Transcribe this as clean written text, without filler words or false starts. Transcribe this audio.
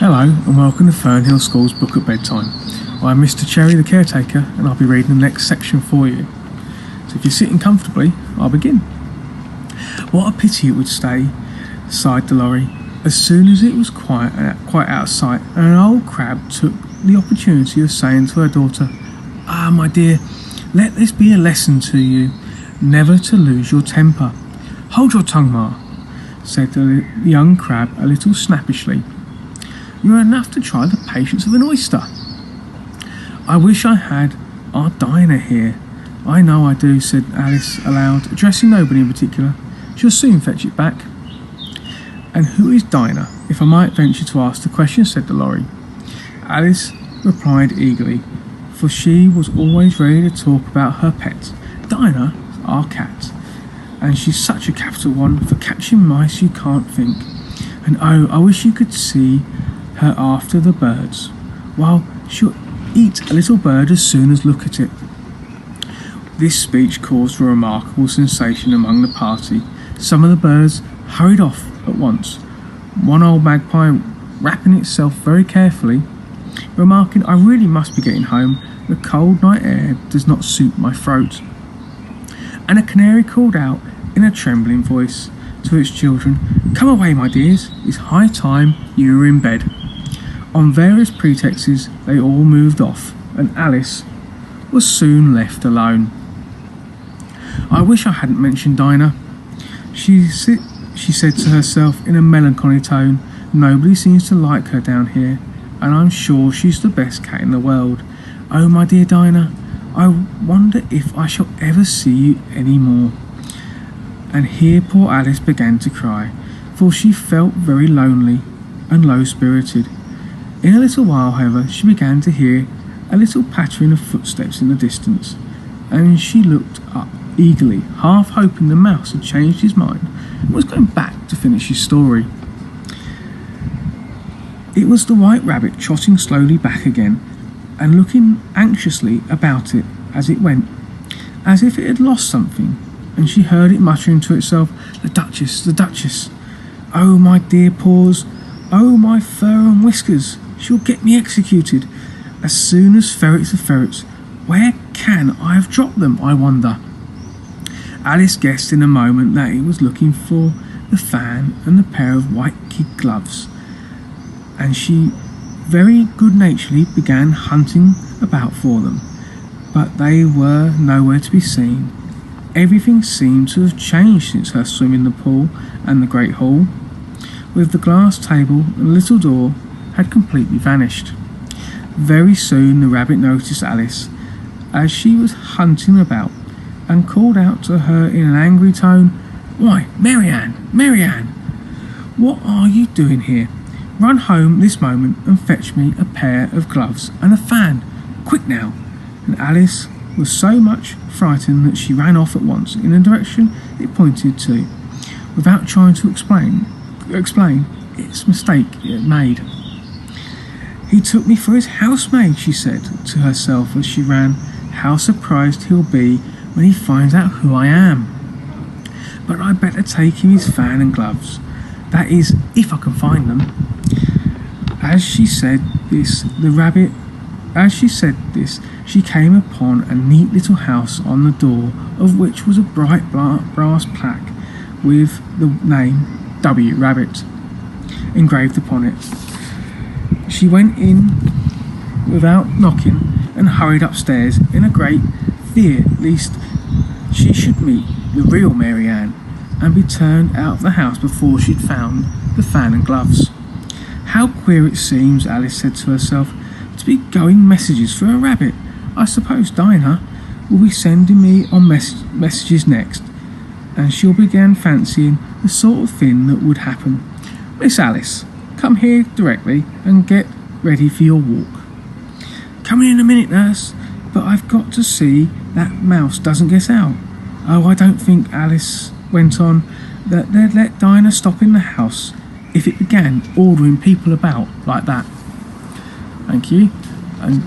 Hello and welcome to Fearnhill School's Book at Bedtime. I'm Mr. Cherry, the caretaker, and I'll be reading the next section for you. So if you're sitting comfortably, I'll begin. What a pity it would stay, sighed the lorry, as soon as it was quite out of sight, and an old crab took the opportunity of saying to her daughter, "Ah, my dear, let this be a lesson to you, never to lose your temper." "Hold your tongue, Ma," said the young crab a little snappishly. "You're enough to try the patience of an oyster." "I wish I had our Dinah here." "I know I do," said Alice aloud, addressing nobody in particular. "She'll soon fetch it back." "And who is Dinah, if I might venture to ask the question?" said the lorry. Alice replied eagerly, for she was always ready to talk about her pet. "Dinah, our cat, and she's such a capital one for catching mice you can't think. And oh, I wish you could see her after the birds. Well, she'll eat a little bird as soon as look at it." This speech caused a remarkable sensation among the party. Some of the birds hurried off at once, one old magpie wrapping itself very carefully, remarking, "I really must be getting home. The cold night air does not suit my throat." And a canary called out in a trembling voice to its children, "Come away, my dears, it's high time you were in bed." On various pretexts they all moved off, and Alice was soon left alone. "I wish I hadn't mentioned Dinah," she said to herself in a melancholy tone. "Nobody seems to like her down here, and I'm sure she's the best cat in the world. Oh, my dear Dinah, I wonder if I shall ever see you any more." And here poor Alice began to cry, for she felt very lonely and low-spirited. In a little while, however, she began to hear a little pattering of footsteps in the distance, and she looked up eagerly, half hoping the mouse had changed his mind and was going back to finish his story. It was the white rabbit trotting slowly back again and looking anxiously about it as it went, as if it had lost something, and she heard it muttering to itself, "The Duchess, the Duchess! Oh, my dear paws! Oh, my fur and whiskers! She'll get me executed. As soon as ferrets are ferrets, where can I have dropped them, I wonder?" Alice guessed in a moment that it was looking for the fan and the pair of white kid gloves, and she very good-naturedly began hunting about for them, but they were nowhere to be seen. Everything seemed to have changed since her swim in the pool and the great hall, with the glass table and little door had completely vanished. Very soon the rabbit noticed Alice as she was hunting about, and called out to her in an angry tone, "Why, Marianne, Marianne, what are you doing here? Run home this moment and fetch me a pair of gloves and a fan, quick now!" And Alice was so much frightened that she ran off at once in the direction it pointed to, without trying to explain its mistake it had made. "He took me for his housemaid," she said to herself as she ran. "How surprised he'll be when he finds out who I am. But I'd better take him his fan and gloves. That is, if I can find them." As she said this, she came upon a neat little house, on the door of which was a bright brass plaque with the name W. Rabbit engraved upon it. She went in without knocking and hurried upstairs in a great fear lest she should meet the real Marianne and be turned out of the house before she'd found the fan and gloves. "How queer it seems," Alice said to herself, "to be going messages for a rabbit. I suppose Dinah will be sending me on messages next, and she'll begin fancying the sort of thing that would happen. Miss Alice, come here directly and get ready for your walk." "Coming in a minute, nurse, but I've got to see that mouse doesn't get out." "Oh, I don't think," Alice went on, "that they'd let Dinah stop in the house if it began ordering people about like that." Thank you. And